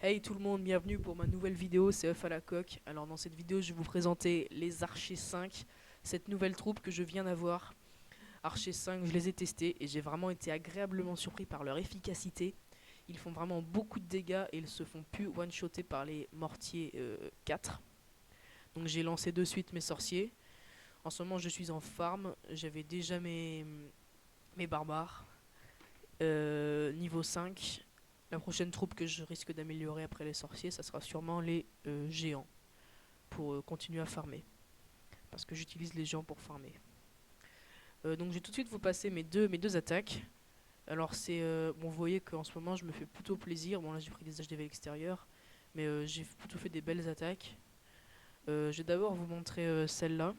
Hey tout le monde, bienvenue pour ma nouvelle vidéo, c'est œuf à la coque. Alors dans cette vidéo je vais vous présenter les Archers 5, cette nouvelle troupe que je viens d'avoir. Archers 5, je les ai testés et j'ai vraiment été agréablement surpris par leur efficacité. Ils font vraiment beaucoup de dégâts et ils se font plus one-shotter par les mortiers 4. Donc j'ai lancé de suite mes sorciers. En ce moment je suis en farm, j'avais déjà mes barbares. Niveau 5. La prochaine troupe que je risque d'améliorer après les sorciers, ça sera sûrement les géants pour continuer à farmer. Parce que j'utilise les géants pour farmer. Donc je vais tout de suite vous passer mes deux attaques. Alors c'est bon, vous voyez qu'en ce moment je me fais plutôt plaisir. Bon là j'ai pris des HDV extérieurs, mais j'ai plutôt fait des belles attaques. Je vais d'abord vous montrer celle-là.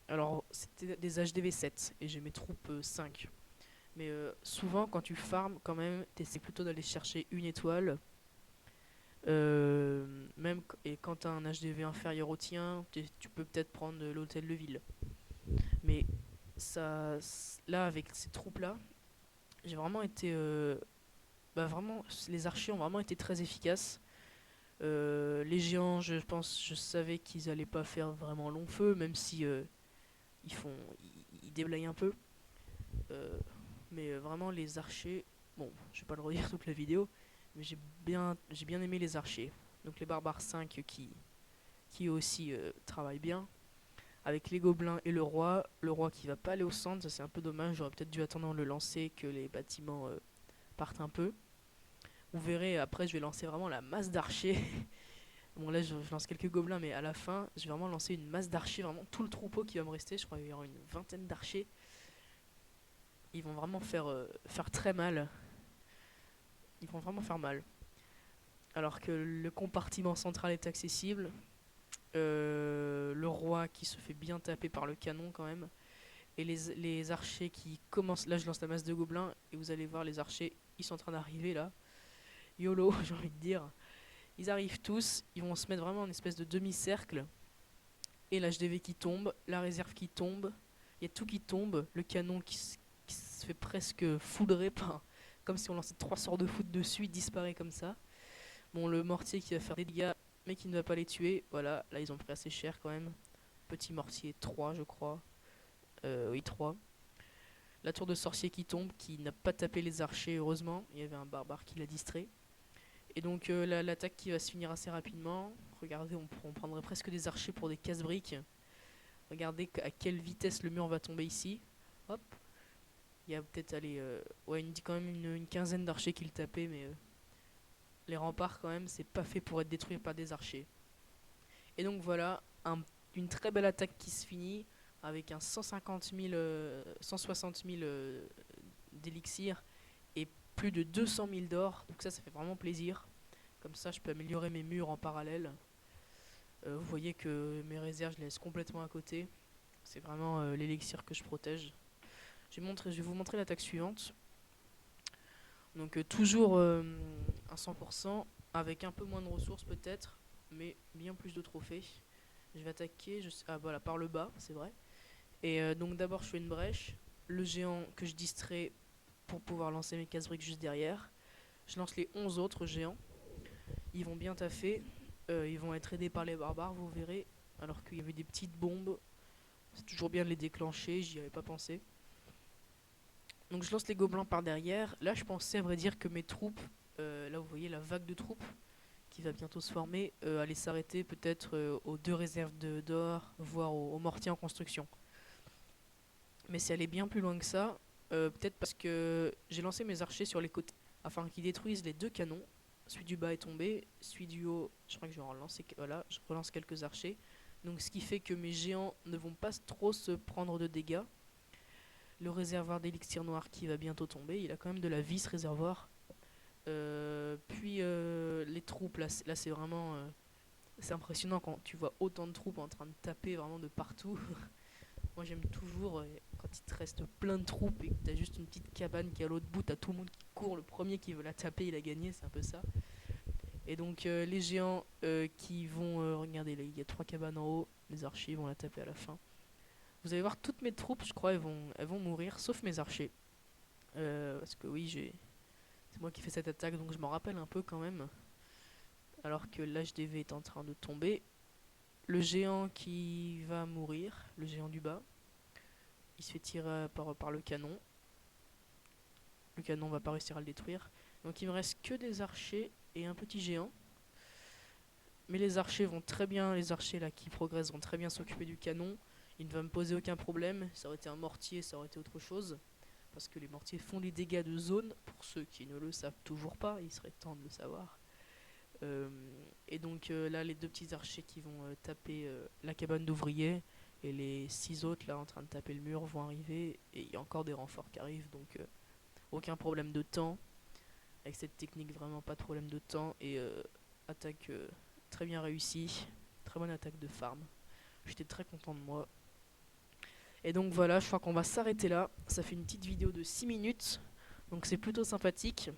Alors c'était des HDV 7 et j'ai mes troupes 5. Mais souvent quand tu farmes quand même, t'essaies plutôt d'aller chercher une étoile. Et quand tu as un HDV inférieur au tien, tu peux peut-être prendre l'hôtel de ville. Mais ça, là, avec ces troupes-là, j'ai vraiment été. Vraiment, les archers ont vraiment été très efficaces. Les géants, je pense, je savais qu'ils allaient pas faire vraiment long feu, même si ils déblayent un peu. Euh, mais vraiment, les archers. Bon, je vais pas le redire toute la vidéo, mais j'ai bien aimé les archers. Donc les barbares 5 qui aussi travaille bien. Avec les gobelins et le roi qui va pas aller au centre, ça c'est un peu dommage, j'aurais peut-être dû attendre le lancer, que les bâtiments partent un peu. Vous verrez, après je vais lancer vraiment la masse d'archers. Bon là je lance quelques gobelins, mais à la fin je vais vraiment lancer une masse d'archers, vraiment tout le troupeau qui va me rester, je crois qu'il y aura une vingtaine d'archers. Ils vont vraiment faire très mal, ils vont vraiment faire mal. Alors que le compartiment central est accessible, le roi qui se fait bien taper par le canon quand même. Et les archers qui commencent. Là, je lance la masse de gobelins. Et vous allez voir, les archers, ils sont en train d'arriver là. YOLO, j'ai envie de dire. Ils arrivent tous. Ils vont se mettre vraiment en espèce de demi-cercle. Et l'HDV qui tombe. La réserve qui tombe. Il y a tout qui tombe. Le canon qui se fait presque foudrer par. Comme si on lançait trois sorts de foot dessus. Il disparaît comme ça. Bon, le mortier qui va faire des dégâts. Mais qui ne va pas les tuer. Voilà, là, ils ont pris assez cher quand même. Petit mortier 3, je crois. Oui, 3. La tour de sorcier qui tombe, qui n'a pas tapé les archers, heureusement. Il y avait un barbare qui l'a distrait. Et donc l'attaque qui va se finir assez rapidement. Regardez, on prendrait presque des archers pour des casse-briques. Regardez à quelle vitesse le mur va tomber ici. Hop. Il y a peut-être ouais, quand même une quinzaine d'archers qui le tapaient, mais les remparts quand même, c'est pas fait pour être détruit par des archers. Et donc voilà, une très belle attaque qui se finit avec un 150 000, 160 000 d'élixir et plus de 200 000 d'or. Donc ça fait vraiment plaisir. Comme ça, je peux améliorer mes murs en parallèle. Vous voyez que mes réserves, je les laisse complètement à côté. C'est vraiment l'élixir que je protège. Je vais vous montrer l'attaque suivante. Donc toujours un 100%, avec un peu moins de ressources peut-être, mais bien plus de trophées. Je vais attaquer, ah voilà, par le bas, c'est vrai. Et donc d'abord je fais une brèche. Le géant que je distrais pour pouvoir lancer mes casse-briques juste derrière. Je lance les 11 autres géants. Ils vont bien taffer. Ils vont être aidés par les barbares, vous verrez. Alors qu'il y avait des petites bombes. C'est toujours bien de les déclencher, j'y avais pas pensé. Donc je lance les gobelins par derrière. Là je pensais à vrai dire que mes troupes, là vous voyez la vague de troupes qui va bientôt se former, allait s'arrêter peut-être aux deux réserves d'or, voire au mortier en construction. Mais c'est allé bien plus loin que ça. Peut-être parce que j'ai lancé mes archers sur les côtés afin qu'ils détruisent les deux canons. Celui du bas est tombé, celui du haut, je crois que je vais relancer. Voilà, je relance quelques archers. Donc ce qui fait que mes géants ne vont pas trop se prendre de dégâts. Le réservoir d'élixir noir qui va bientôt tomber, il a quand même de la vie ce réservoir. Puis les troupes, là c'est vraiment. C'est impressionnant quand tu vois autant de troupes en train de taper vraiment de partout. Moi j'aime toujours quand il te reste plein de troupes et que t'as juste une petite cabane qui est à l'autre bout, t'as tout le monde qui court, le premier qui veut la taper il a gagné, c'est un peu ça. Et donc les géants qui vont, regardez là il y a trois cabanes en haut, les archers vont la taper à la fin. Vous allez voir toutes mes troupes je crois elles vont mourir sauf mes archers. Parce que oui c'est moi qui fais cette attaque donc je m'en rappelle un peu quand même. alors que l'HDV est en train de tomber. Le géant qui va mourir, le géant du bas, il se fait tirer par le canon. Le canon va pas réussir à le détruire. Donc il me reste que des archers et un petit géant. Mais les archers vont très bien, les archers là qui progressent vont très bien s'occuper du canon. Il ne va me poser aucun problème. Ça aurait été un mortier, ça aurait été autre chose. Parce que les mortiers font des dégâts de zone. Pour ceux qui ne le savent toujours pas, il serait temps de le savoir. Et donc là, les deux petits archers qui vont taper la cabane d'ouvriers. Et les 6 autres là en train de taper le mur vont arriver. Et il y a encore des renforts qui arrivent. Donc aucun problème de temps. Avec cette technique, vraiment pas de problème de temps. Et attaque très bien réussie. Très bonne attaque de farm. J'étais très content de moi. Et donc voilà, je crois qu'on va s'arrêter là. Ça fait une petite vidéo de 6 minutes. Donc c'est plutôt sympathique.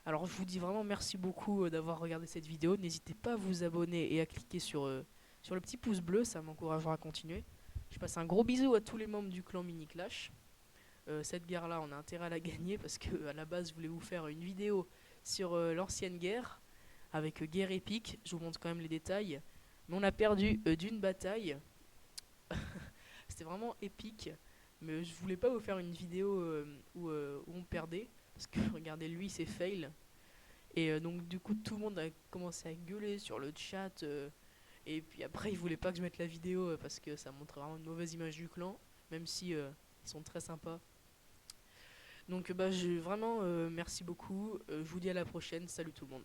Alors je vous dis vraiment merci beaucoup d'avoir regardé cette vidéo. N'hésitez pas à vous abonner et à cliquer sur le petit pouce bleu. Ça m'encouragera à continuer. Je passe un gros bisou à tous les membres du clan Mini Clash. Cette guerre là on a intérêt à la gagner parce que à la base je voulais vous faire une vidéo sur l'ancienne guerre avec guerre épique. Je vous montre quand même les détails. Mais on a perdu d'une bataille. C'était vraiment épique. Mais je voulais pas vous faire une vidéo où on perdait. Parce que regardez, lui c'est fail. Et donc du coup tout le monde a commencé à gueuler sur le chat. Et puis après il voulait pas que je mette la vidéo parce que ça montrait vraiment une mauvaise image du clan. Même si ils sont très sympas. Donc vraiment merci beaucoup. Je vous dis à la prochaine. Salut tout le monde.